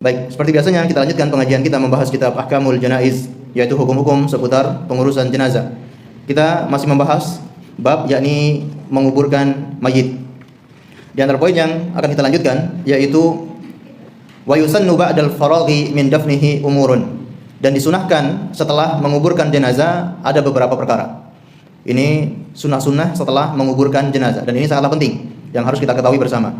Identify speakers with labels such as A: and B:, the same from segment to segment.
A: Baik, seperti biasanya kita lanjutkan pengajian kita membahas kitab Ahkamul Janaiz, yaitu hukum-hukum seputar pengurusan jenazah. Kita masih membahas bab yakni menguburkan mayit. Di antara poin yang akan kita lanjutkan yaitu wa yusannu ba'dal faraghi min dafnihi umurun. Dan disunahkan setelah menguburkan jenazah ada beberapa perkara. Ini sunnah-sunnah setelah menguburkan jenazah, dan ini sangatlah penting yang harus kita ketahui bersama.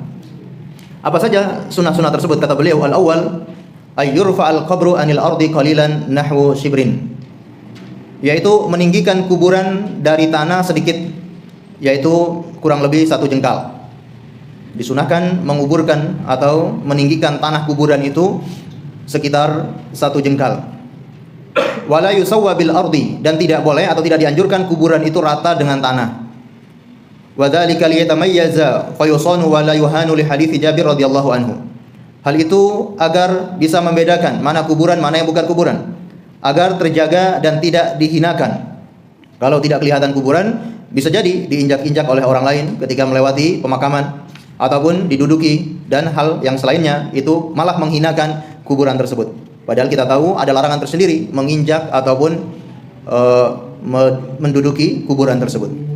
A: Apa saja sunnah-sunnah tersebut? Kata beliau, al-awwal ayyurfa'al qabru anil ardi qalilan nahwu shibrin, yaitu meninggikan kuburan dari tanah sedikit, yaitu kurang lebih 1 jengkal. Disunahkan menguburkan atau meninggikan tanah kuburan itu sekitar 1 jengkal. Wala yusawwa bil ardi, dan tidak boleh atau tidak dianjurkan kuburan itu rata dengan tanah. Wa dzalika liyatamayyaza fa yusanu wa la yuhanu li hadits Jabir radhiyallahu anhu. Hal itu agar bisa membedakan mana kuburan, mana yang bukan kuburan, agar terjaga dan tidak dihinakan. Kalau tidak kelihatan kuburan, bisa jadi diinjak-injak oleh orang lain ketika melewati pemakaman ataupun diduduki, dan hal yang selainnya itu malah menghinakan kuburan tersebut. Padahal kita tahu ada larangan tersendiri menginjak ataupun menduduki kuburan tersebut.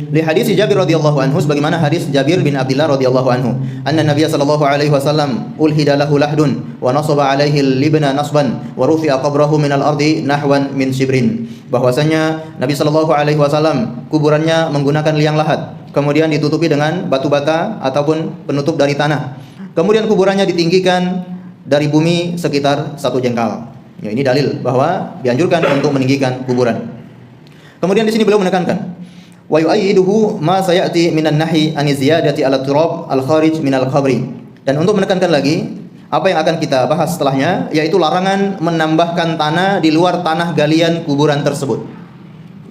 A: Li hadis Jabir radhiyallahu anhu, sebagaimana hadis Jabir bin Abdullah radhiyallahu anhu, anna Nabiy sallallahu alaihi wasallam ulhida lahu lahdun wa nasaba alaihi libna nasban wa rufi'a qabrahu minal ardi nahwan min shibrin. Bahwasanya Nabi sallallahu alaihi wasallam kuburannya menggunakan liang lahat, kemudian ditutupi dengan batu bata ataupun penutup dari tanah. Kemudian kuburannya ditinggikan dari bumi sekitar 1 jengkal. Ya, ini dalil bahwa dianjurkan untuk meninggikan kuburan. Kemudian di sini beliau menekankan wa yu'ayyiduhu ma sayati minan nahi an ziyadati ala turab al kharij minal qabri. Dan untuk menekankan lagi apa yang akan kita bahas setelahnya, yaitu larangan menambahkan tanah di luar tanah galian kuburan tersebut.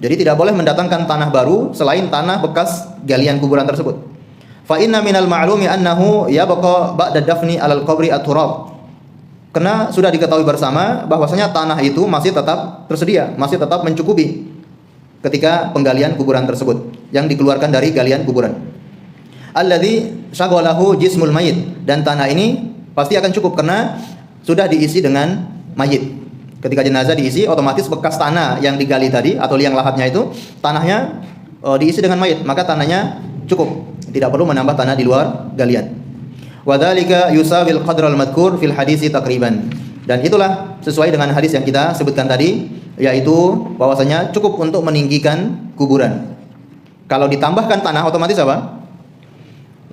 A: Jadi tidak boleh mendatangkan tanah baru selain tanah bekas galian kuburan tersebut. Fa inna minal ma'lumi annahu yabqa ba'da dafni alal qabri at-turab. Karena sudah diketahui bersama bahwasanya tanah itu masih tetap tersedia, masih tetap mencukupi ketika penggalian kuburan tersebut yang dikeluarkan dari galian kuburan. Alladzi syaghalahu jismul mayit, dan tanah ini pasti akan cukup karena sudah diisi dengan mayit. Ketika jenazah diisi, otomatis bekas tanah yang digali tadi atau liang lahatnya itu tanahnya diisi dengan mayit, maka tanahnya cukup, tidak perlu menambah tanah di luar galian. Wa dzalika yusawil qadral madhkur fil hadisi taqriban. Dan itulah sesuai dengan hadis yang kita sebutkan tadi, yaitu bahwasanya cukup untuk meninggikan kuburan. Kalau ditambahkan tanah, otomatis apa?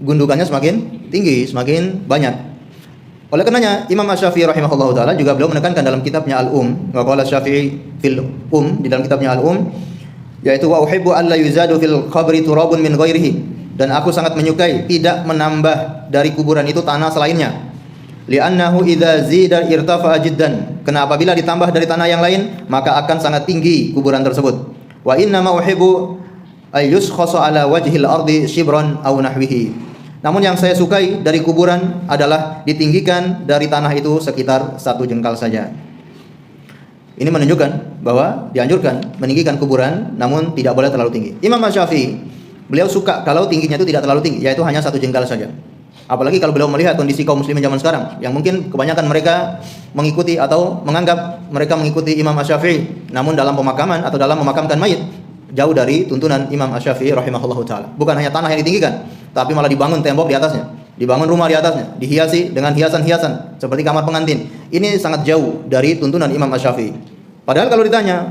A: Gundukannya semakin tinggi, semakin banyak. Oleh karenanya Imam Asy-Syafi'i rahimahullahu taala juga beliau menekankan dalam kitabnya Al-Um, wa qala Syafi'i fil di dalam kitabnya Al-Um, yaitu wa uhibbu alla yuzadu fil qabri turabun min ghairihi, dan aku sangat menyukai tidak menambah dari kuburan itu tanah selainnya. Li'annahu idza zida irtafa'a jiddan, karena apabila ditambah dari tanah yang lain maka akan sangat tinggi kuburan tersebut. Wa inna ma uhibbu ay yuskhasa ala wajhil ardi shibran aw nahwihi. Namun yang saya sukai dari kuburan adalah ditinggikan dari tanah itu sekitar 1 jengkal saja. Ini menunjukkan bahwa dianjurkan meninggikan kuburan, namun tidak boleh terlalu tinggi. Imam Asy-Syafi'i beliau suka kalau tingginya itu tidak terlalu tinggi, yaitu hanya 1 jengkal saja. Apalagi kalau beliau melihat kondisi kaum muslimin zaman sekarang, yang mungkin kebanyakan mereka mengikuti atau menganggap mereka mengikuti Imam Asy-Syafi'i, namun dalam pemakaman atau dalam memakamkan mayit jauh dari tuntunan Imam Asy-Syafi'i rahimahullahu taala. Bukan hanya tanah yang ditinggikan, tapi malah dibangun tembok di atasnya, dibangun rumah di atasnya, dihiasi dengan hiasan-hiasan seperti kamar pengantin. Ini sangat jauh dari tuntunan Imam Asy-Syafi'i. Padahal kalau ditanya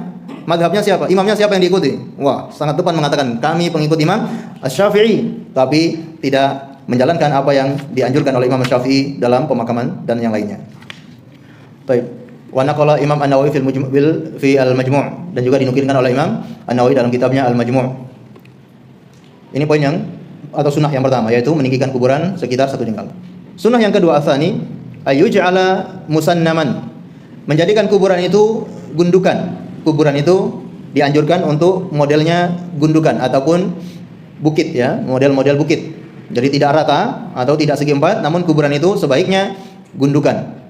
A: mazhabnya siapa, imamnya siapa yang diikuti, wah, sangat tepat mengatakan kami pengikut Imam Asy-Syafi'i, tapi tidak menjalankan apa yang dianjurkan oleh Imam Syafi'i dalam pemakaman dan yang lainnya. Baik. Wa naqala Imam An-Nawawi fi al-Majmu', dan juga dinukilkan oleh Imam An-Nawawi dalam kitabnya Al-Majmu'. Ini poin yang atau sunnah yang pertama, yaitu meninggikan kuburan sekitar 1 jengkal. Sunnah yang kedua, tsani ayyuj'ala musannaman, menjadikan kuburan itu gundukan. Kuburan itu dianjurkan untuk modelnya gundukan ataupun bukit, ya, model-model bukit. Jadi tidak rata atau tidak segi empat, namun kuburan itu sebaiknya gundukan.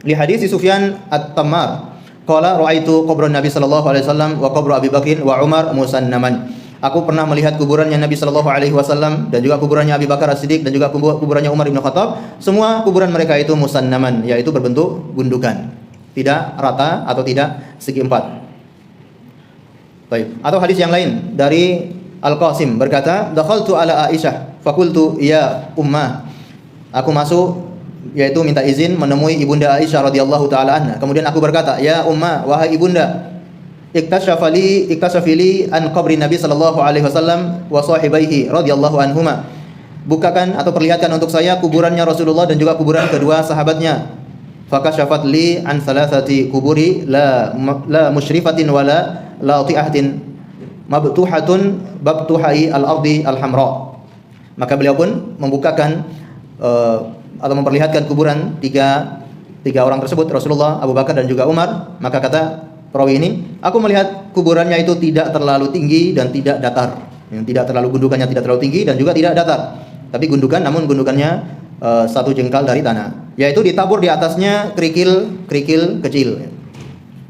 A: Li hadis Sufyan At-Tammar, qala ra'aitu qabran Nabi sallallahu alaihi wasallam wa qabru Abi Bakr wa Umar musannaman. Aku pernah melihat kuburannya Nabi sallallahu alaihi wasallam dan juga kuburannya Abu Bakar As-Siddiq dan juga kuburannya Umar bin Khattab. Semua kuburan mereka itu musannaman, yaitu berbentuk gundukan, tidak rata atau tidak segi empat. Baik. Atau hadis yang lain dari Al-Qasim berkata, "Dakhaltu ala Aisyah faqultu ya ummah." Aku masuk, yaitu minta izin menemui ibunda Aisyah radhiyallahu taala anha. Kemudian aku berkata, "Ya ummah, wahai ibunda, iktasafili an qabri Nabi sallallahu alaihi wasallam wa sahibaihi radhiyallahu anhuma." Bukakan atau perlihatkan untuk saya kuburannya Rasulullah dan juga kuburan kedua sahabatnya. Fakashafat li an thalathati kuburi la musyrifatin wala lati'atin mabtuhatun babtuhai al-ardi al-hamra. Maka beliau pun membukakan atau memperlihatkan kuburan tiga orang tersebut, Rasulullah, Abu Bakar dan juga Umar. Maka kata perawi ini, aku melihat kuburannya itu tidak terlalu tinggi dan tidak datar. Yang tidak terlalu gundukannya tidak terlalu tinggi dan juga tidak datar. Tapi gundukan, namun gundukannya satu jengkal dari tanah. Yaitu ditabur di atasnya kerikil kecil.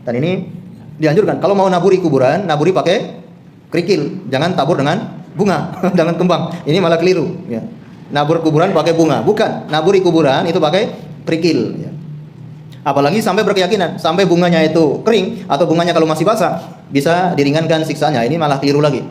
A: Dan ini dianjurkan kalau mau naburi kuburan, naburi pakai kerikil, jangan tabur dengan bunga, dengan kembang. Ini malah keliru. Ya. Nabur kuburan pakai bunga, bukan. Naburi kuburan itu pakai kerikil. Ya. Apalagi sampai berkeyakinan, sampai bunganya itu kering atau bunganya kalau masih basah bisa diringankan siksanya. Ini malah keliru lagi.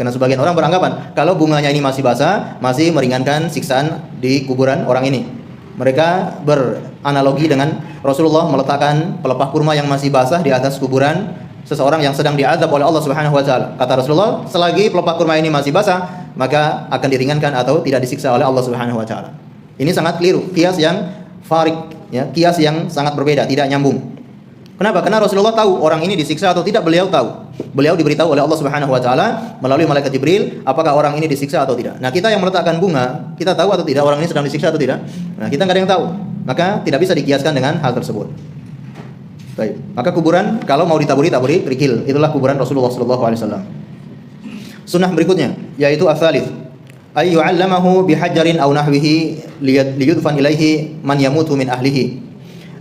A: Karena sebagian orang beranggapan kalau bunganya ini masih basah, masih meringankan siksaan di kuburan orang ini. Mereka beranalogi dengan Rasulullah meletakkan pelepah kurma yang masih basah di atas kuburan seseorang yang sedang diazab oleh Allah Subhanahu wa taala. Kata Rasulullah, selagi pelepah kurma ini masih basah, maka akan diringankan atau tidak disiksa oleh Allah Subhanahu wa taala. Ini sangat keliru, kias yang farik, ya, kias yang sangat berbeda, tidak nyambung. Kenapa? Karena Rasulullah tahu orang ini disiksa atau tidak, beliau tahu. Beliau diberitahu oleh Allah Subhanahu wa taala melalui malaikat Jibril apakah orang ini disiksa atau tidak. Nah, kita yang meletakkan bunga, kita tahu atau tidak orang ini sedang disiksa atau tidak? Nah, kita enggak ada yang tahu. Maka tidak bisa dikiaskan dengan hal tersebut. Baik. Maka kuburan kalau mau taburi kerikil. Itulah kuburan Rasulullah sallallahu alaihi wasallam. Sunnah berikutnya yaitu ats-tsalits ay yu'allamahu bihajarin aw nahwihi liyudfan ilaihi man yamutu min ahlihi.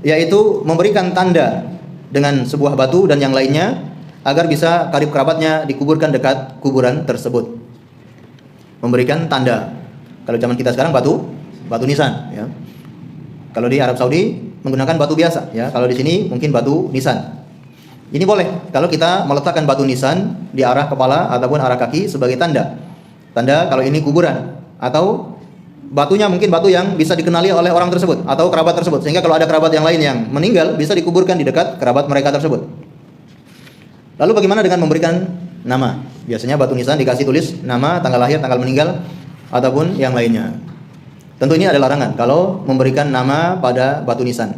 A: Yaitu memberikan tanda dengan sebuah batu dan yang lainnya agar bisa karib kerabatnya dikuburkan dekat kuburan tersebut. Memberikan tanda. Kalau zaman kita sekarang batu nisan, ya. Kalau di Arab Saudi menggunakan batu biasa, ya. Kalau di sini mungkin batu nisan. Ini boleh kalau kita meletakkan batu nisan di arah kepala ataupun arah kaki sebagai tanda. Tanda kalau ini kuburan, atau batunya mungkin batu yang bisa dikenali oleh orang tersebut atau kerabat tersebut, sehingga kalau ada kerabat yang lain yang meninggal bisa dikuburkan di dekat kerabat mereka tersebut. Lalu bagaimana dengan memberikan nama? Biasanya batu nisan dikasih tulis nama, tanggal lahir, tanggal meninggal ataupun yang lainnya. Tentu ini ada larangan kalau memberikan nama pada batu nisan.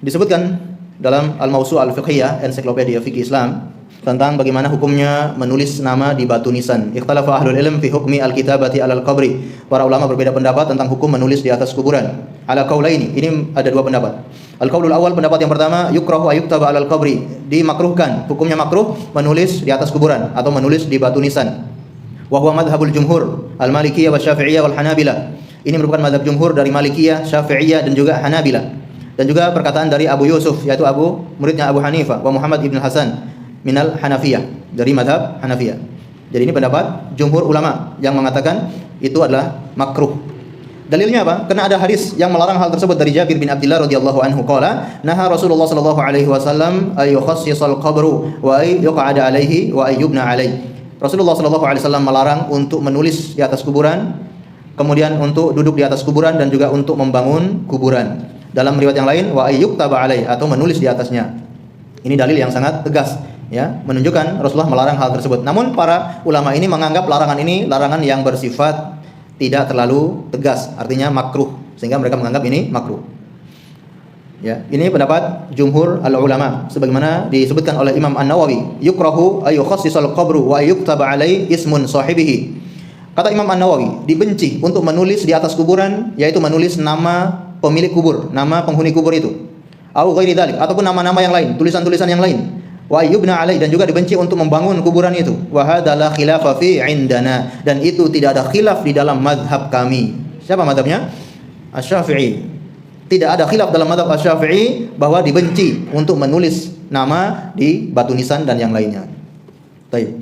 A: Disebutkan dalam Al-Mawsu' Al-Fiqhiyah, ensiklopedia fikih Islam, tentang bagaimana hukumnya menulis nama di batu nisan. Ikhtalafa ahlul ilm fi hukmi al-kitabati 'alal qabri. Para ulama berbeda pendapat tentang hukum menulis di atas kuburan. Ala qaulaini, ini ada dua pendapat. Al-qaulul awal, pendapat yang pertama, yukrahu ayyuktaba 'alal qabri. Dimakruhkan, hukumnya makruh menulis di atas kuburan atau menulis di batu nisan. Wa huwa madhhabul jumhur, al-Malikiyah wa Syafi'iyah wal Hanabilah. Ini merupakan mazhab jumhur dari Malikiyah, Syafi'iyah dan juga Hanabilah. Dan juga perkataan dari Abu Yusuf, yaitu muridnya Abu Hanifah, wa Muhammad ibn Hasan minal Hanafiyah, dari mazhab Hanafiyah. Jadi ini pendapat jumhur ulama yang mengatakan itu adalah makruh. Dalilnya apa? Karena ada hadis yang melarang hal tersebut dari Jabir bin Abdullah radhiyallahu anhu qala, naha Rasulullah sallallahu alaihi wasallam ay yukhassisal qabru wa ay yuq'ada alaihi wa ay yubna alaihi. Rasulullah sallallahu alaihi wasallam melarang untuk menulis di atas kuburan, kemudian untuk duduk di atas kuburan dan juga untuk membangun kuburan. Dalam riwayat yang lain wa ay yuktaba alaihi, atau menulis di atasnya. Ini dalil yang sangat tegas, ya, menunjukkan Rasulullah melarang hal tersebut. Namun para ulama ini menganggap larangan ini larangan yang bersifat tidak terlalu tegas, artinya makruh, sehingga mereka menganggap ini makruh. Ya, ini pendapat jumhur al-ulama sebagaimana disebutkan oleh Imam An-Nawawi, yukrahu ay yukhassisal qabru wa yuktaba alaihi ismun sahibihi. Kata Imam An-Nawawi, dibenci untuk menulis di atas kuburan, yaitu menulis nama pemilik kubur, nama penghuni kubur itu. Au ghairi dzalik, ataupun nama-nama yang lain, tulisan-tulisan yang lain. Wa yubna alai, dan juga dibenci untuk membangun kuburan itu. Wa hadza la khilafa fi indana, dan itu tidak ada khilaf di dalam mazhab kami. Siapa mazhabnya? Asy-Syafi'i. Tidak ada khilaf dalam mazhab Asy-Syafi'i bahwa dibenci untuk menulis nama di batu nisan dan yang lainnya. Baik.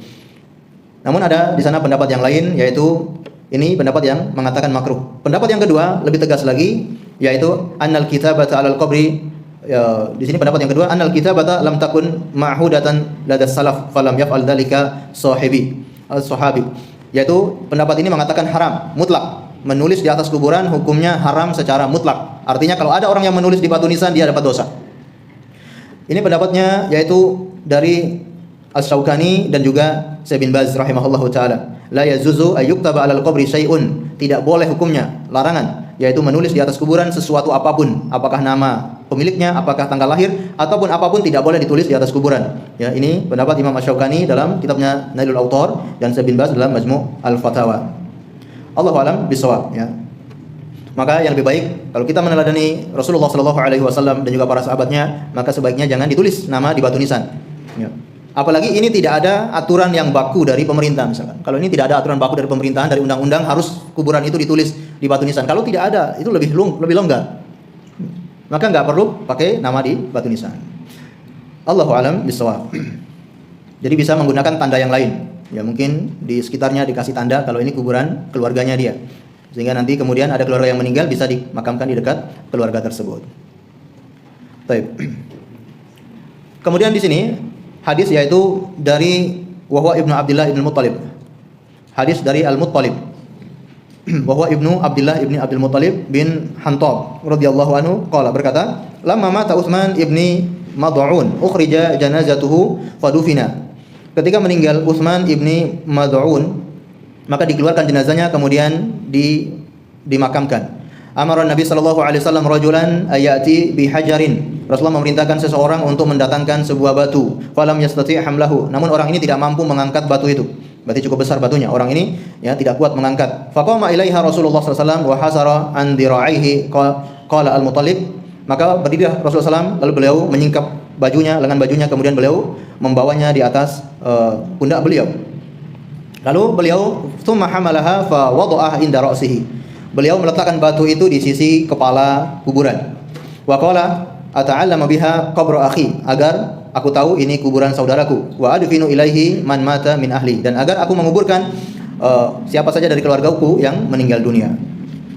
A: Namun ada di sana pendapat yang lain, yaitu ini pendapat yang mengatakan makruh. Pendapat yang kedua lebih tegas lagi, yaitu annal kitabata 'alal qabri. Ya, di sini pendapat yang kedua, annal kitabata lam takun ma'hudatan ladas salaf falam yaf'al dzalika sahabi. Yaitu pendapat ini mengatakan haram mutlak. Menulis di atas kuburan hukumnya haram secara mutlak. Artinya kalau ada orang yang menulis di batu nisan, dia dapat dosa. Ini pendapatnya yaitu dari Asy-Syaukani dan juga Syekh bin Baz rahimahullahu taala. La yazuzu ayyuktaba 'alal qabri syai'un. Tidak boleh hukumnya, larangan, yaitu menulis di atas kuburan sesuatu apapun, apakah nama pemiliknya, apakah tanggal lahir, ataupun apapun tidak boleh ditulis di atas kuburan. Ya, ini pendapat Imam Asy-Syaukani dalam kitabnya Nailul Autar dan Syekh bin Baz dalam Majmu' al-Fatawa. Allahu a'lam bishawab, ya. Maka yang lebih baik kalau kita meneladani Rasulullah sallallahu alaihi wasallam dan juga para sahabatnya, maka sebaiknya jangan ditulis nama di batu nisan. Ya. Apalagi ini tidak ada aturan yang baku dari pemerintah misalkan. Kalau ini tidak ada aturan baku dari pemerintahan, dari undang-undang harus kuburan itu ditulis di batu nisan. Kalau tidak ada, itu lebih longgar. Maka nggak perlu pakai nama di batu nisan. Allahu a'lam bishawab. Jadi bisa menggunakan tanda yang lain. Ya mungkin di sekitarnya dikasih tanda kalau ini kuburan keluarganya dia. Sehingga nanti kemudian ada keluarga yang meninggal bisa dimakamkan di dekat keluarga tersebut. Baik. Kemudian di sini hadis yaitu dari wahwa ibnu Abdullah ibn Muttalib. Hadis dari Al-Muttalib. Wahwa ibnu Abdullah ibn Abdul Muttalib bin Hantab radhiyallahu anhu qala berkata, "Lamma mata Utsman ibni Mad'un, ukhrija janazatuhu fadufina." Ketika meninggal Utsman ibni Mad'un, maka dikeluarkan jenazahnya kemudian dimakamkan. Amara Nabi sallallahu alaihi wasallam rajulan ayati bihajarin. Rasulullah memerintahkan seseorang untuk mendatangkan sebuah batu. Falam yastati' hamlahu. Namun orang ini tidak mampu mengangkat batu itu. Berarti cukup besar batunya. Orang ini ya tidak kuat mengangkat. Faqama ilaiha Rasulullah sallallahu alaihi wasallam wa hasara an diraihi qala al-Muttalib. Maka berdiri Rasulullah SAW lalu beliau menyingkap bajunya, lengan bajunya, kemudian beliau membawanya di atas pundak beliau. Lalu beliau tsumma hamalaha fa wada'ah inda ra'sihi. Beliau meletakkan batu itu di sisi kepala kuburan. Wa qala ata'allama biha qabra akhi, agar aku tahu ini kuburan saudaraku. Wa adfinu ilaihi man mata min ahli, dan agar aku menguburkan siapa saja dari keluargaku yang meninggal dunia.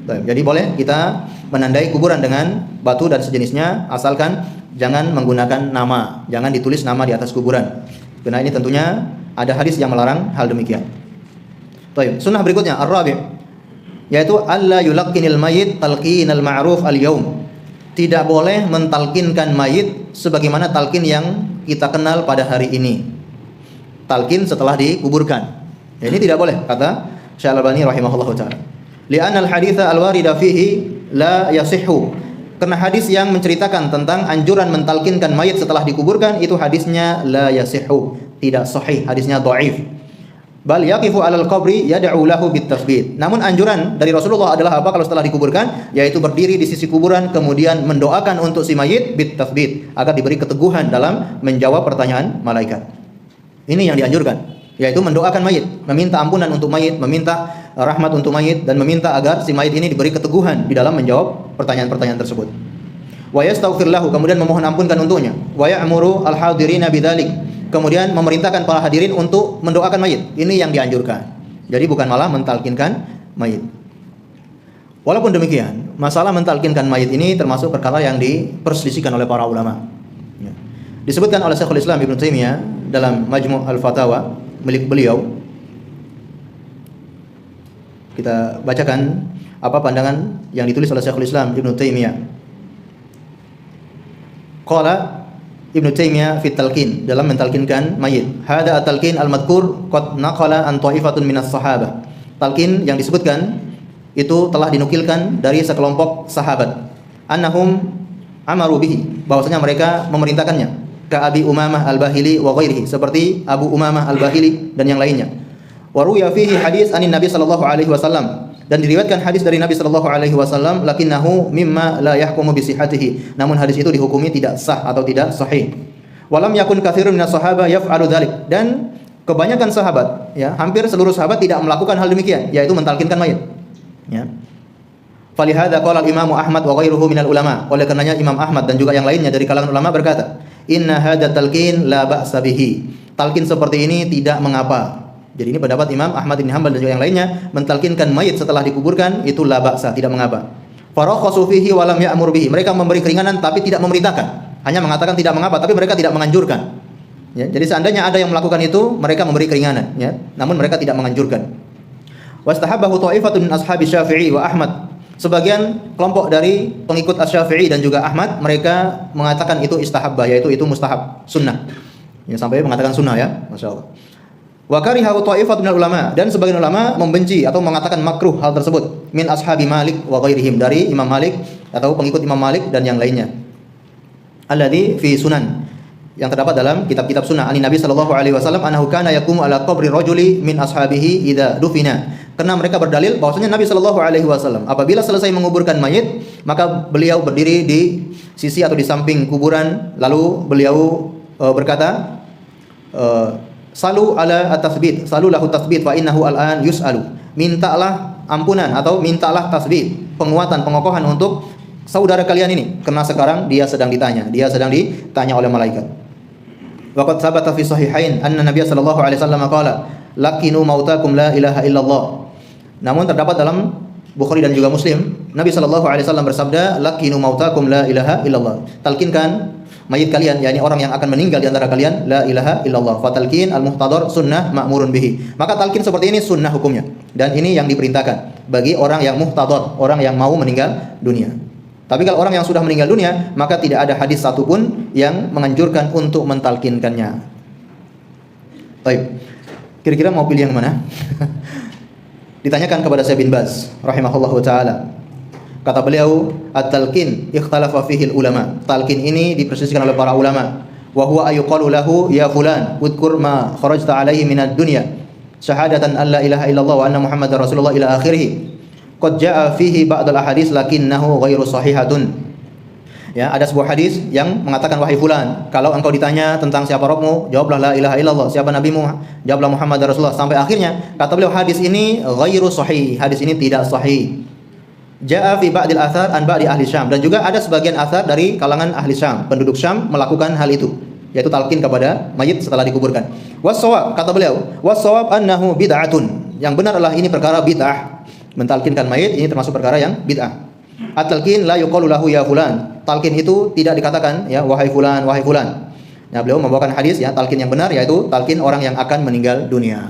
A: Jadi boleh kita menandai kuburan dengan batu dan sejenisnya, asalkan jangan menggunakan nama, jangan ditulis nama di atas kuburan. Karena ini tentunya ada hadis yang melarang hal demikian. Baik, sunnah berikutnya ar-rabi', yaitu alla yulaqqinil mayyit talqinal ma'ruf al-yaum. Tidak boleh mentalkinkan mayit sebagaimana talqin yang kita kenal pada hari ini. Talqin setelah dikuburkan. Ya, ini tidak boleh kata Syekh Al-Albani rahimahullahu taala. Li'anna al-haditsa al-warida fihi la yasihhu. Karena hadis yang menceritakan tentang anjuran mentalkinkan mayit setelah dikuburkan itu hadisnya la yasihhu, tidak sahih, hadisnya dhaif. Bal yaqifu 'alal qabri yad'u lahu bit-tasbit. Namun anjuran dari Rasulullah adalah apa kalau setelah dikuburkan? Yaitu berdiri di sisi kuburan kemudian mendoakan untuk si mayit bit-tasbit, agar diberi keteguhan dalam menjawab pertanyaan malaikat. Ini yang dianjurkan, yaitu mendoakan mayit, meminta ampunan untuk mayit, meminta rahmat untuk mayit, dan meminta agar si mayit ini diberi keteguhan di dalam menjawab pertanyaan-pertanyaan tersebut. Wa yastaghfir lahu, kemudian memohon ampunkan untuknya. Wa ya'muru al-hadirina bidzalik, kemudian memerintahkan para hadirin untuk mendoakan mayit. Ini yang dianjurkan. Jadi bukan malah mentalkinkan mayit. Walaupun demikian, masalah mentalkinkan mayit ini termasuk perkara yang diperselisihkan oleh para ulama. Ya. Disebutkan oleh Syekhul Islam Ibnu Taimiyah dalam Majmu' al-Fatawa milik beliau. Kita bacakan apa pandangan yang ditulis oleh Syekhul Islam Ibnu Taimiyah. Qala Ibnu Taimiyah fi talqin, dalam mentalkinkan mayit. Hada at-talqin al-madhkur qad naqala an ta'ifatun minas sahabah. Talqin yang disebutkan itu telah dinukilkan dari sekelompok sahabat. Annahum amaru bihi, bahwasanya mereka memerintahkannya. Ka Abi Umamah al-Bahili wa ghairihi, seperti Abu Umamah al-Bahili dan yang lainnya. Wa ruya fihi hadis anin Nabi sallallahu alaihi wasallam, dan diriwayatkan hadis dari Nabi sallallahu alaihi wasallam, lakinnahu mimma la yahkumu bi sihhatihi, namun hadis itu dihukumi tidak sah atau tidak sahih. Walam yakun katsirun minas sahaba yaf'alu dzalik, dan kebanyakan sahabat, ya, hampir seluruh sahabat tidak melakukan hal demikian, yaitu mentalkinkan mayit. Ya. Falihada qala al-Imam Ahmad wa ghairuhu minal ulama, oleh karenanya Imam Ahmad dan juga yang lainnya dari kalangan ulama berkata, inna hadza talqin la ba'sa bihi. Talqin seperti ini tidak mengapa. Jadi ini pendapat Imam Ahmad bin Hanbal dan juga yang lainnya, mentalkinkan mayit setelah dikuburkan itu la ba'sa, tidak mengapa. Farakhasu fihi wa lam ya'mur bihi. Mereka memberi keringanan tapi tidak memerintahkan. Hanya mengatakan tidak mengapa, tapi mereka tidak menganjurkan. Ya, jadi seandainya ada yang melakukan itu, mereka memberi keringanan, ya. Namun mereka tidak menganjurkan. Wastahabbahu ta'ifatun min ashabi Syafi'i wa Ahmad. Sebagian kelompok dari pengikut Asy-Syafi'i dan juga Ahmad, mereka mengatakan itu istahabbah, yaitu itu mustahab, sunnah. Ya, sampai mengatakan sunnah, ya, masyaallah. Wa karihahu ta'ifatun minal ulama, dan sebagian ulama membenci atau mengatakan makruh hal tersebut min ashabi Malik wa ghairihim, dari Imam Malik atau pengikut Imam Malik dan yang lainnya. Alladzi fi sunan, yang terdapat dalam kitab-kitab sunnah ani Nabi sallallahu alaihi wasallam annahu kana yaqumu ala qabri rajuli min ashabihi idza dufina. Karena mereka berdalil bahwasanya Nabi sallallahu alaihi wasallam apabila selesai menguburkan mayit, maka beliau berdiri di sisi atau di samping kuburan, lalu beliau berkata, salu ala at-tasbit, salu lahu tasbit fa innahu al-an yus'alu. Mintalah ampunan atau mintalah tasbit, penguatan, pengokohan untuk saudara kalian ini, karena sekarang dia sedang ditanya oleh malaikat. Waqad sabata fi sahihain anna Nabiy sallallahu alaihi wasallam qala laqinu mautakum la ilaha illallah. Namun terdapat dalam Bukhari dan juga Muslim, Nabi sallallahu alaihi wasallam bersabda, laqinu mautakum la ilaha illallah. Talkinkan mayit kalian, yakni orang yang akan meninggal di antara kalian, la ilaha illallah. Fatalkin al-muhtadar sunnah ma'murun bihi. Maka talqin seperti ini sunnah hukumnya, dan ini yang diperintahkan bagi orang yang muhtadar, orang yang mau meninggal dunia. Tapi kalau orang yang sudah meninggal dunia, maka tidak ada hadis satupun yang menganjurkan untuk mentalkinkannya. Baik. Kira-kira mau pilih yang mana? Ditanyakan kepada Syekh bin Baz rahimahullahu taala. Kata beliau, at-talqin ikhtalafa fihi ulama. Talqin ini diperselisihkan oleh para ulama. Wa huwa ayqalu lahu ya fulan udhkur ma kharajta alaihi minad dunya syahadatan alla ilaha illallah wa anna muhammadar rasulullah ila akhirih. Qad jaa fihi ba'dul ahadits lakinnahu ghairu sahihatun. Ya, ada sebuah hadis yang mengatakan wahai fulan, kalau engkau ditanya tentang siapa Rabbmu, jawablah la ilaha illallah. Siapa nabimu? Jawablah Muhammad Rasulullah. Sampai akhirnya kata beliau hadis ini ghairu sahih. Hadis ini tidak sahih. Jaa fi ba'dil athar an ba'di ahli Syam, dan juga ada sebagian athar dari kalangan ahli Syam, penduduk Syam melakukan hal itu, yaitu talqin kepada mayit setelah dikuburkan. Was-shawab, kata beliau, was-shawab annahu bid'atun. Yang benar adalah ini perkara bid'ah. Mentalkinkan mayit ini termasuk perkara yang bid'ah. At-talqin la yuqalu lahu ya fulan. Talqin itu tidak dikatakan ya wahai fulan, wahai fulan. Nah, beliau membawakan hadis ya talqin yang benar, yaitu talqin orang yang akan meninggal dunia.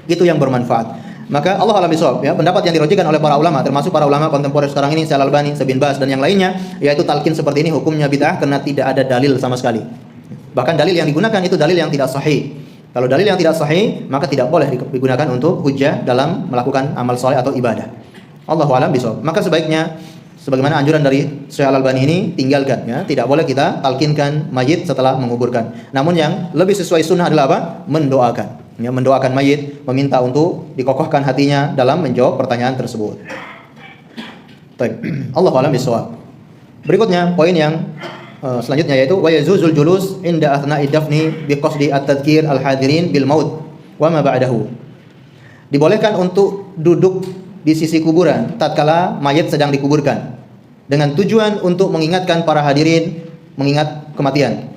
A: Itu yang bermanfaat. Maka Allah a'lam bishawab, ya, pendapat yang dirojikan oleh para ulama, termasuk para ulama kontemporer sekarang ini, Syekh Al-Albani, Syekh bin Baz dan yang lainnya, yaitu talqin seperti ini hukumnya bid'ah karena tidak ada dalil sama sekali. Bahkan dalil yang digunakan itu dalil yang tidak sahih. Kalau dalil yang tidak sahih, maka tidak boleh digunakan untuk hujjah dalam melakukan amal saleh atau ibadah. Allahu a'lam bishawab. Maka sebaiknya sebagaimana anjuran dari Syekh Al-Albani ini, tinggalkan, ya. Tidak boleh kita talqinkan mayit setelah menguburkan. Namun yang lebih sesuai sunnah adalah apa? Mendoakan. Ya, mendoakan mayit, meminta untuk dikokohkan hatinya dalam menjawab pertanyaan tersebut. Baik. Allahu a'lam bishawab. Berikutnya poin yang selanjutnya yaitu wa yazuzul julus inda athna'i dafni biqasdi at-tadhkir al-hadirin bil maut wa ma ba'dahu. Dibolehkan untuk duduk di sisi kuburan tatkala mayit sedang dikuburkan dengan tujuan untuk mengingatkan para hadirin mengingat kematian.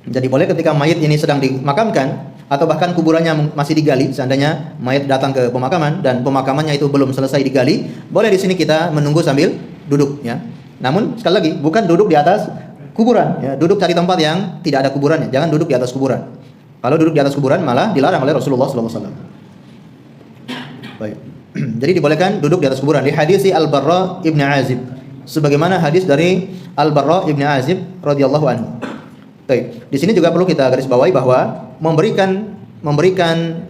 A: Jadi boleh ketika mayit ini sedang dimakamkan atau bahkan kuburannya masih digali, seandainya mayit datang ke pemakaman dan pemakamannya itu belum selesai digali, boleh di sini kita menunggu sambil duduk, ya. Namun sekali lagi bukan duduk di atas kuburan, ya. Duduk cari tempat yang tidak ada kuburannya. Jangan duduk di atas kuburan. Kalau duduk di atas kuburan malah dilarang oleh Rasulullah sallallahu alaihi wasallam. Baik. Jadi dibolehkan duduk di atas kuburan. Di hadis Al-Barra Ibn Azib, sebagaimana hadis dari Al-Barra Ibn Azib radhiyallahu anhu. Baik. Di sini juga perlu kita garis bawahi bahwa memberikan mauidhah,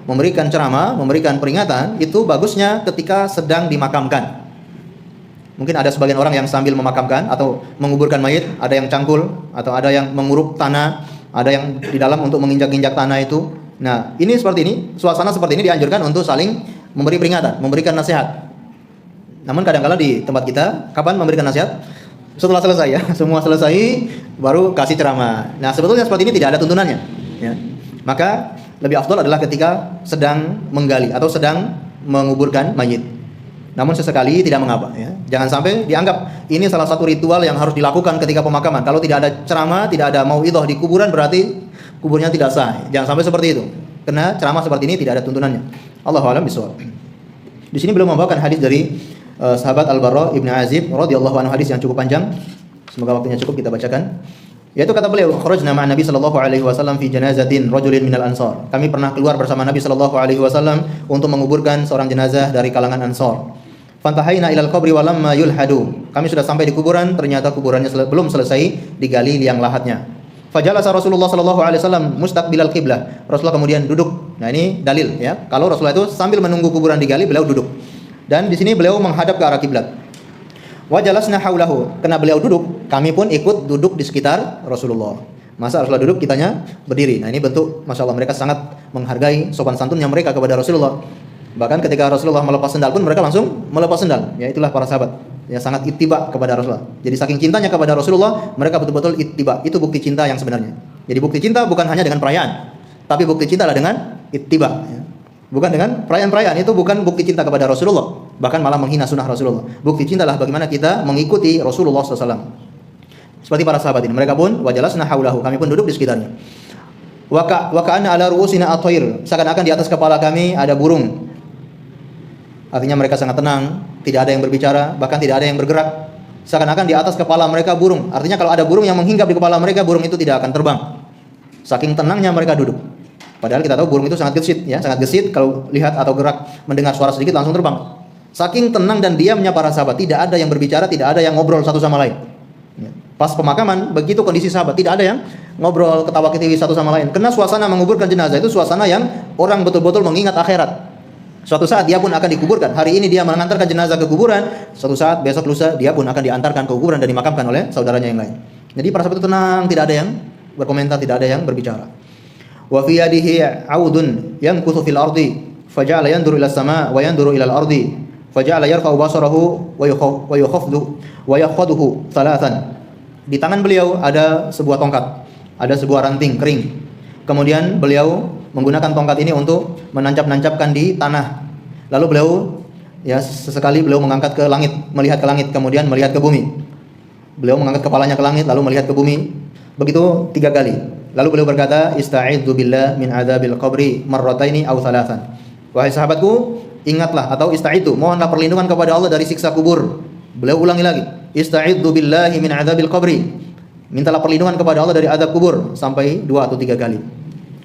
A: memberikan ceramah, memberikan peringatan itu bagusnya ketika sedang dimakamkan. Mungkin ada sebagian orang yang sambil memakamkan atau menguburkan mayit, ada yang cangkul atau ada yang menguruk tanah, ada yang di dalam untuk menginjak-injak tanah itu. Nah, ini seperti ini, suasana seperti ini dianjurkan untuk saling memberi peringatan, memberikan nasihat. Namun kadang-kala di tempat kita, kapan memberikan nasihat? Setelah selesai, ya, semua selesai baru kasih ceramah. Nah, sebetulnya seperti ini tidak ada tuntunannya, ya. Maka lebih afdal adalah ketika sedang menggali atau sedang menguburkan mayit. Namun sesekali tidak mengapa, ya. Jangan sampai dianggap ini salah satu ritual yang harus dilakukan ketika pemakaman. Kalau tidak ada ceramah, tidak ada mauidhah di kuburan, berarti kuburnya tidak sah. Jangan sampai seperti itu. Karena ceramah seperti ini tidak ada tuntunannya. Allahu a'lam bishawab. Di sini beliau membawakan hadis dari sahabat Al-Barra Ibn Azib radhiyallahu anhu, hadis yang cukup panjang. Semoga waktunya cukup kita bacakan. Yaitu kata beliau, kharajna ma'a Nabi sallallahu alaihi wasallam fi janazatin rajulin minal ansar. Kami pernah keluar bersama Nabi sallallahu alaihi wasallam untuk menguburkan seorang jenazah dari kalangan Ansar. Fantahaina ilal qabri wa lamma yulhadu. Kami sudah sampai di kuburan, ternyata kuburannya belum selesai digali liang lahatnya. Fajalasa Rasulullah sallallahu alaihi wasallam mustaqbilal qiblah. Rasulullah kemudian duduk. Nah, ini dalil ya. Kalau Rasulullah itu sambil menunggu kuburan digali, beliau duduk. Dan di sini beliau menghadap ke arah kiblat. Wa jalasna haulahu. Karena beliau duduk, kami pun ikut duduk di sekitar Rasulullah. Masa Rasulullah duduk, kitanya berdiri. Nah, ini bentuk Masya Allah, mereka sangat menghargai sopan santunnya mereka kepada Rasulullah. Bahkan ketika Rasulullah melepas sendal pun mereka langsung melepas sendal. Ya, itulah para sahabat. Ya, sangat ittiba kepada Rasulullah. Jadi saking cintanya kepada Rasulullah, mereka betul-betul ittiba. Itu bukti cinta yang sebenarnya. Jadi bukti cinta bukan hanya dengan perayaan, tapi bukti cinta adalah dengan ittiba. Ya. Bukan dengan perayaan-perayaan, itu bukan bukti cinta kepada Rasulullah. Bahkan malah menghina sunnah Rasulullah. Bukti cinta adalah bagaimana kita mengikuti Rasulullah SAW. Seperti para sahabat ini, mereka pun wajalasna haulahu, kami pun duduk di sekitarnya. Wa ka'anna ala ru'usina at-thair, seakan-akan di atas kepala kami ada burung. Artinya mereka sangat tenang, tidak ada yang berbicara, bahkan tidak ada yang bergerak. Seakan-akan di atas kepala mereka burung. Artinya kalau ada burung yang menghinggap di kepala mereka, burung itu tidak akan terbang. Saking tenangnya mereka duduk. Padahal kita tahu burung itu sangat gesit, ya, sangat gesit. Kalau lihat atau gerak, mendengar suara sedikit langsung terbang. Saking tenang dan diamnya para sahabat, tidak ada yang berbicara, tidak ada yang ngobrol satu sama lain. Pas pemakaman, begitu kondisi sahabat, tidak ada yang ngobrol, ketawa-ketiwi satu sama lain. Karena suasana menguburkan jenazah itu suasana yang orang betul-betul mengingat akhirat. Suatu saat dia pun akan dikuburkan. Hari ini dia mengantarkan jenazah ke kuburan, suatu saat besok lusa dia pun akan diantarkan ke kuburan dan dimakamkan oleh saudaranya yang lain. Jadi para sahabat itu tenang, tidak ada yang berkomentar, tidak ada yang berbicara. Wa fi yadihi 'audun yankuthu fil ardi faja'ala yanzuru ila as-sama' wa yanzuru ila al-ardi faja'ala yarfa'u basarahu wa yakhudhu thalathan. Di tangan beliau ada sebuah tongkat, ada sebuah ranting kering. Kemudian beliau menggunakan tongkat ini untuk menancap-nancapkan di tanah. Lalu beliau ya sesekali beliau mengangkat ke langit, melihat ke langit, kemudian melihat ke bumi. Beliau mengangkat kepalanya ke langit lalu melihat ke bumi. Begitu 3 kali. Lalu beliau berkata, "Ista'idzu billah min adzabil qabri marrataini aw thalathan." Wahai sahabatku, ingatlah atau ista'idzu, mohonlah perlindungan kepada Allah dari siksa kubur. Beliau ulangi lagi, "Ista'idzu billahi min adzabil qabri." Mintalah perlindungan kepada Allah dari azab kubur sampai 2 atau 3 kali.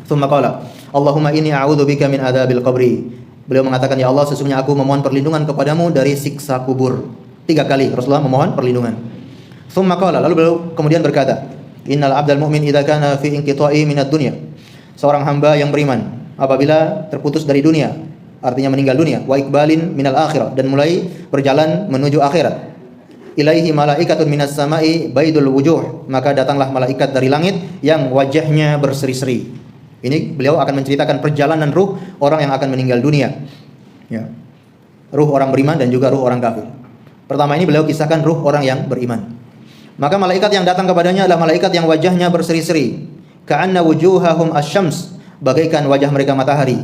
A: Tsumma qala, "Allahumma inni a'udzubika min adzabil qabri." Beliau mengatakan, "Ya Allah, sesungguhnya aku memohon perlindungan kepadamu dari siksa kubur." 3 kali Rasulullah memohon perlindungan. Tsumma qala, lalu beliau kemudian berkata, "Innal 'abdal mu'min idza kana fi inqita'i minad dunya." Seorang hamba yang beriman apabila terputus dari dunia, artinya meninggal dunia, wa iqbalin minal akhirah, dan mulai berjalan menuju akhirat. Ilaihi malaikatun minas sama'i baidul wujuh, maka datanglah malaikat dari langit yang wajahnya berseri-seri. Ini beliau akan menceritakan perjalanan ruh orang yang akan meninggal dunia. Ya. Ruh orang beriman dan juga ruh orang kafir. Pertama ini beliau kisahkan ruh orang yang beriman. Maka malaikat yang datang kepadanya adalah malaikat yang wajahnya berseri-seri. Ka'anna wujuhahum asy-syams, bagaikan wajah mereka matahari.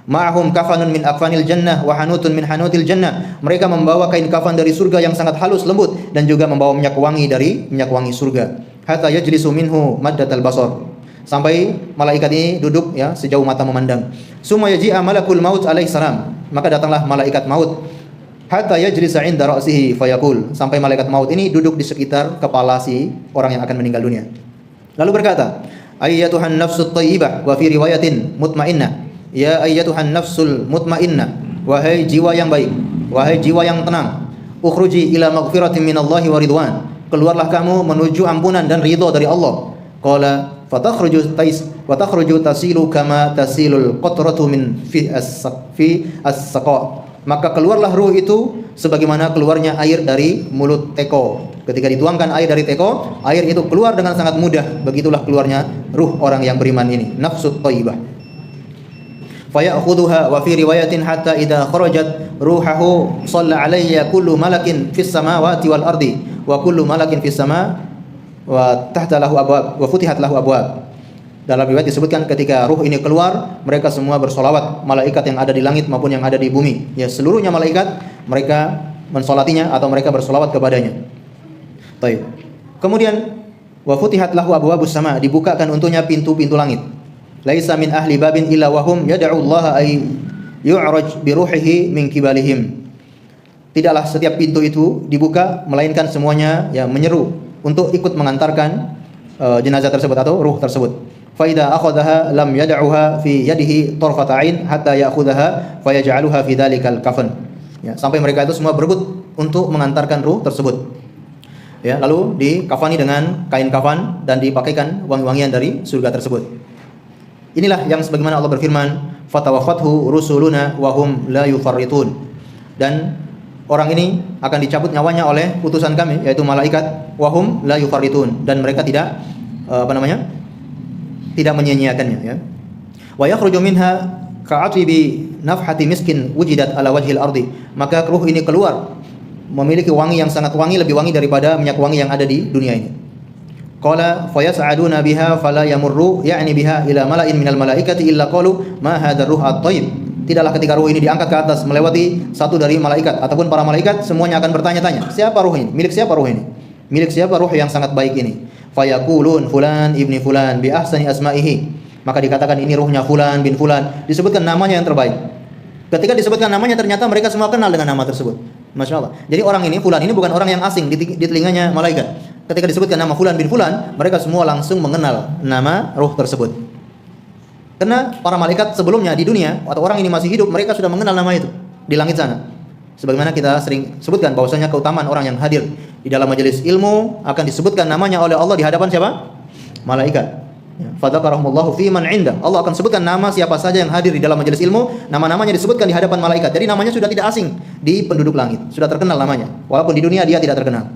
A: Ma'ahum kafanun min akfanil jannah wa hanutun min hanutil jannah. Mereka membawa kain kafan dari surga yang sangat halus lembut dan juga membawa minyak wangi dari minyak wangi surga. Hatta yajlisu minhu maddatal basar. Sampai malaikat ini duduk ya sejauh mata memandang. Summa yaji'a malakul maut alaihi salam. Maka datanglah malaikat maut. Hatta yajlisa 'inda ra'sihi fayaqul. Sampai malaikat maut ini duduk di sekitar kepala si orang yang akan meninggal dunia. Lalu berkata, "Ayyatuhan nafsut thayyibah," wa fi riwayatin mutmainnah. Ya ayyatuhan nafsul mutmainnah, wahai jiwa yang baik, wahai jiwa yang tenang, ukhruji ila maghfiratin minallahi wa ridwan. Keluarlah kamu menuju ampunan dan ridha dari Allah. Qala fatakhruju tasilu kama tasilul qatratu min fi as-saqa. Maka keluarlah ruh itu sebagaimana keluarnya air dari mulut teko. Ketika dituangkan air dari teko, air itu keluar dengan sangat mudah. Begitulah keluarnya ruh orang yang beriman ini, nafsut thayyibah. Faya'khudhuha wa fi riwayatin hatta idza kharajat ruhahu shalla 'alayya kullu malakin fis samawati wal ardi wa kullu malakin fis sama wa tahta lahu abwab wa futihat lahu abwab. Dalam riwayat disebutkan ketika ruh ini keluar, mereka semua bersolawat, malaikat yang ada di langit maupun yang ada di bumi. Ya, seluruhnya malaikat mereka mensolatinya atau mereka bersolawat kepadanya. Baik. Kemudian wa futihat lahu abwabus sama, dibukakan untuknya pintu-pintu langit. laisa min ahli babin illa wahum yad'u Allah ay yu'raj bi ruhihi min kibalihim. Tidaklah setiap pintu itu dibuka melainkan semuanya ya menyeru untuk ikut mengantarkan jenazah tersebut atau ruh tersebut. Fa idza akhadhaha lam yad'uha fi yadihi tarfata 'ain hatta ya'khudhaha fa yaj'aluha fi dzalikal kafan. Ya, sampai mereka itu semua berebut untuk mengantarkan ruh tersebut. Ya, lalu dikafani dengan kain kafan dan dipakaikan wangi-wangian dari surga tersebut. Inilah yang sebagaimana Allah berfirman, "Fatawaffathu rusuluna wa hum la yufarritun." Dan orang ini akan dicabut nyawanya oleh utusan kami yaitu malaikat, wa hum la yufarritun, dan mereka tidak tidak menyia-nyiakannya ya. Wa yakhruju minha ka'atbi nafhati miskin wujidat ala wajhil ardi. Maka ruh ini keluar memiliki wangi yang sangat wangi, lebih wangi daripada minyak wangi yang ada di dunia ini. Qala fayas'aduna biha fala yamurru ya'ni biha ila mala'in minal malaikati illa qalu ma hadzal ruh at-thayyib. Tidaklah ketika ruh ini diangkat ke atas melewati satu dari malaikat ataupun para malaikat, semuanya akan bertanya-tanya, siapa ruh ini? Milik siapa ruh ini? Milik siapa ruh yang sangat baik ini? Fayaqulun fulan ibni fulan bi ahsani asma'ihi. Maka dikatakan ini ruhnya fulan bin fulan, disebutkan namanya yang terbaik. Ketika disebutkan namanya ternyata mereka semua kenal dengan nama tersebut. Masya Allah. Jadi orang ini fulan ini bukan orang yang asing di telinganya malaikat. Ketika disebutkan nama fulan bin fulan, mereka semua langsung mengenal nama ruh tersebut. Karena para malaikat sebelumnya di dunia atau orang ini masih hidup, mereka sudah mengenal nama itu di langit sana. Sebagaimana kita sering sebutkan bahwasanya keutamaan orang yang hadir di dalam majelis ilmu akan disebutkan namanya oleh Allah di hadapan siapa? Malaikat. Fadzakarahumullahu fi man 'inda. Allah akan sebutkan nama siapa saja yang hadir di dalam majelis ilmu, nama-namanya disebutkan di hadapan malaikat. Jadi namanya sudah tidak asing di penduduk langit, sudah terkenal namanya. Walaupun di dunia dia tidak terkenal.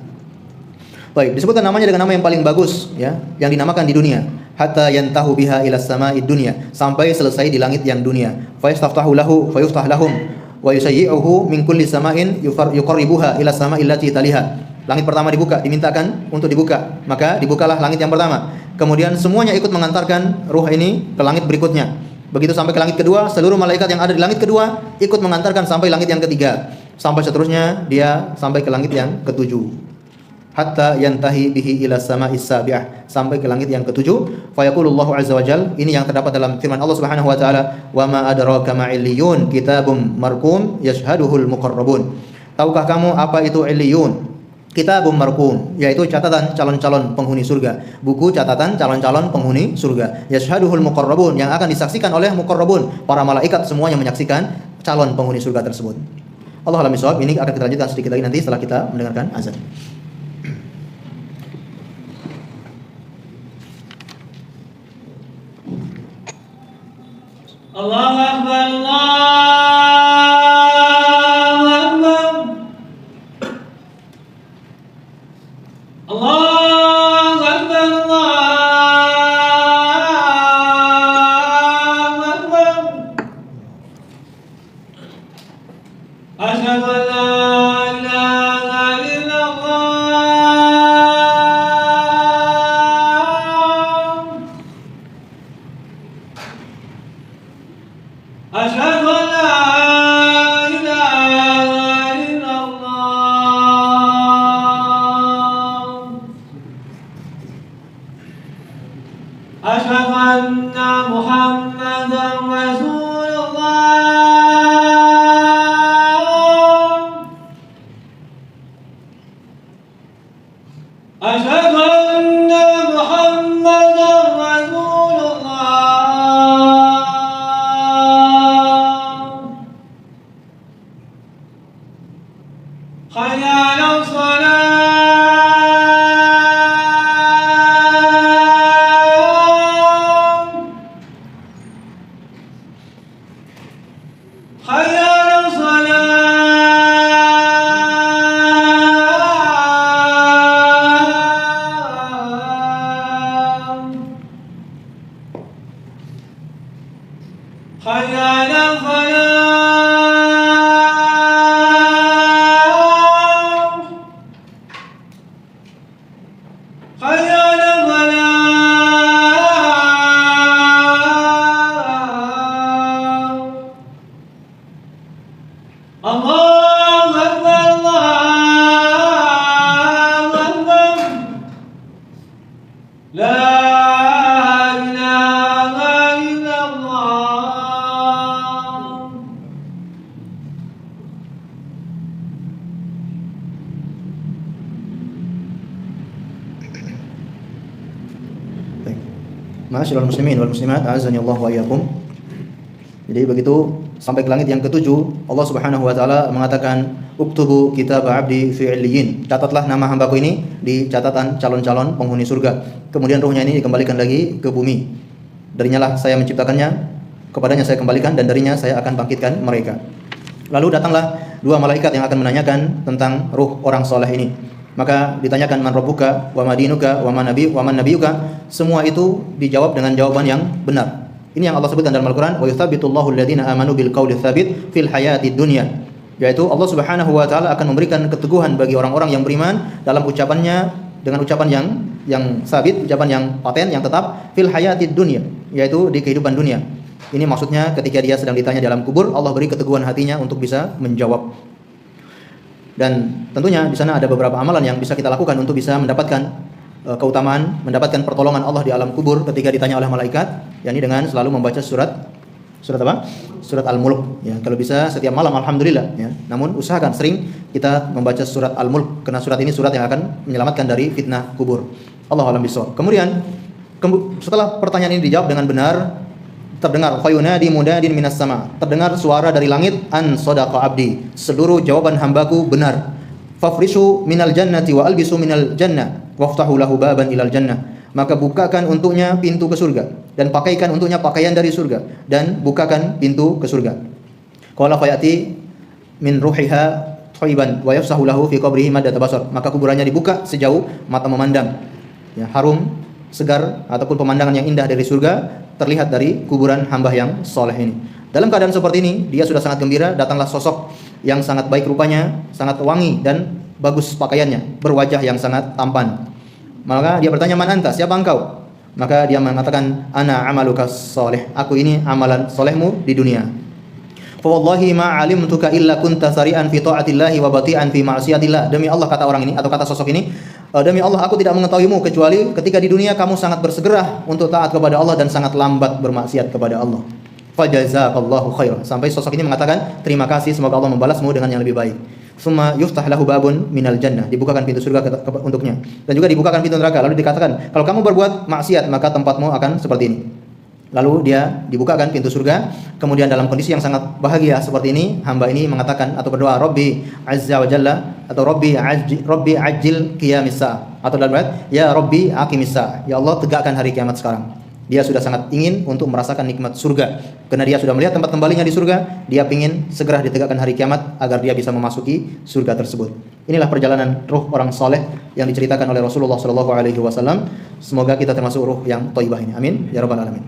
A: Baik, disebutkan namanya dengan nama yang paling bagus ya, yang dinamakan di dunia. Hatta yantahu biha ila sama'id dunya, sampai selesai di langit yang dunia. Fa yastaftahu lahu fa yuftah lahum wa yusayyi'uhu min kulli sama'in yuqarribuha ila sama'il lati taliha. Langit pertama dibuka, dimintakan untuk dibuka, maka dibukalah langit yang pertama. Kemudian semuanya ikut mengantarkan ruh ini ke langit berikutnya. Begitu sampai ke langit kedua, seluruh malaikat yang ada di langit kedua ikut mengantarkan sampai langit yang ketiga. Sampai seterusnya dia sampai ke langit yang ketujuh. Hatta yantahi bihi ila sama'is sabi'ah, sampai ke langit yang ketujuh. Fa yaqulullahu azza wajal, ini yang terdapat dalam firman Allah Subhanahu wa taala, "Wa ma adraka ma illiyun, kitabum marqum yashhaduhul muqarrabun." Tahukah kamu apa itu illiyun? Kitabum marqum, yaitu catatan calon-calon penghuni surga, buku catatan calon-calon penghuni surga. Yashhaduhul muqarrabun, yang akan disaksikan oleh muqarrabun, para malaikat semuanya menyaksikan calon penghuni surga tersebut. Allah a'lam bishawab. Ini akan kita lanjutkan sedikit lagi nanti setelah kita mendengarkan azan.
B: Allahu Akbar, Allahu Akbar, Allahu Akbar. Asyhadu an la ilaha illallah. Asyhadu an la ilaha illallah. Asyhadu anna Muhammadan Rasulullah. Asyhadu anna Muhammadan Rasulullah. Hayya 'alas shalah. Hayya 'alas shalah.
A: Ma'asyiral muslimin wal muslimat, a'azzani Allah wa iyyakum. Jadi begitu sampai ke langit yang ketujuh, Allah Subhanahu wa taala mengatakan, "Uktubu kitab 'abdi fi 'illiyin." Catatlah nama hambaku ini di catatan calon-calon penghuni surga. Kemudian ruhnya ini dikembalikan lagi ke bumi. Darinya lah saya menciptakannya, kepadanya saya kembalikan, dan darinya saya akan bangkitkan mereka. Lalu datanglah dua malaikat yang akan menanyakan tentang ruh orang soleh ini. Maka ditanyakan, man rabbuka wa madinuka wa man nabiyuka. Semua itu dijawab dengan jawaban yang benar. Ini yang Allah sebutkan dalam Al-Qur'an, wa yuthabbitullahu alladziina aamanu bil qawli tsabit fil hayatid dunya. Yaitu Allah Subhanahu wa taala akan memberikan keteguhan bagi orang-orang yang beriman dalam ucapannya, dengan ucapan yang sabit, ucapan yang paten, yang tetap, fil hayatid dunya, yaitu di kehidupan dunia. Ini maksudnya ketika dia sedang ditanya dalam kubur, Allah beri keteguhan hatinya untuk bisa menjawab. Dan tentunya di sana ada beberapa amalan yang bisa kita lakukan untuk bisa mendapatkan keutamaan, mendapatkan pertolongan Allah di alam kubur ketika ditanya oleh malaikat, yakni dengan selalu membaca surat apa? Surat Al-Mulk. Ya, kalau bisa setiap malam alhamdulillah. Ya. Namun usahakan sering kita membaca surat Al-Mulk, karena surat ini surat yang akan menyelamatkan dari fitnah kubur. Allahu a'lam bishawab. Kemudian setelah pertanyaan ini dijawab dengan benar, terdengar fayunadi munadin minas sama, terdengar suara dari langit, an sadaqa abdi, seluruh jawaban hambaku benar. Fafrishu minal jannati wa albisu minal jannah waftahu lahu baban ilal jannah. Maka bukakan untuknya pintu ke surga, dan pakaikan untuknya pakaian dari surga, dan bukakan pintu ke surga. Qala fayati min ruhiha thayyiban wa yafsahu lahu fi qabrihi madda tabasar. Maka kuburannya dibuka sejauh mata memandang. Ya, harum, segar ataupun pemandangan yang indah dari surga terlihat dari kuburan hamba yang soleh ini. Dalam keadaan seperti ini, dia sudah sangat gembira. Datanglah sosok yang sangat baik rupanya, sangat wangi dan bagus pakaiannya, berwajah yang sangat tampan. Maka dia bertanya, man anta, siapa engkau? Maka dia mengatakan, ana amaluka soleh, aku ini amalan solehmu di dunia. Fa wallahi ma alimtuka illa kunta sari'an fi ta'atillahi wa bati'an fi ma'siyatillah. Demi Allah, kata orang ini atau kata sosok ini, demi Allah aku tidak mengetahuimu kecuali ketika di dunia kamu sangat bersegera untuk taat kepada Allah dan sangat lambat bermaksiat kepada Allah. Fajazakallahu khairan. Sampai sosok ini mengatakan, terima kasih, semoga Allah membalasmu dengan yang lebih baik. Summa yuftah lahu babun minal jannah, dibukakan pintu surga untuknya, dan juga dibukakan pintu neraka. Lalu dikatakan, kalau kamu berbuat maksiat maka tempatmu akan seperti ini. Lalu dia dibukakan pintu surga. Kemudian dalam kondisi yang sangat bahagia seperti ini, hamba ini mengatakan atau berdoa, Rabbi azza wa jalla, atau Rabbi ajil qiyamis sa'ah, atau dalam ayat, ya Rabbi aqimis sa'ah, ya Allah tegakkan hari kiamat sekarang. Dia sudah sangat ingin untuk merasakan nikmat surga, karena dia sudah melihat tempat kembalinya di surga. Dia ingin segera ditegakkan hari kiamat agar dia bisa memasuki surga tersebut. Inilah perjalanan ruh orang soleh yang diceritakan oleh Rasulullah SAW. Semoga kita termasuk ruh yang thayyibah ini. Amin ya rabbal alamin.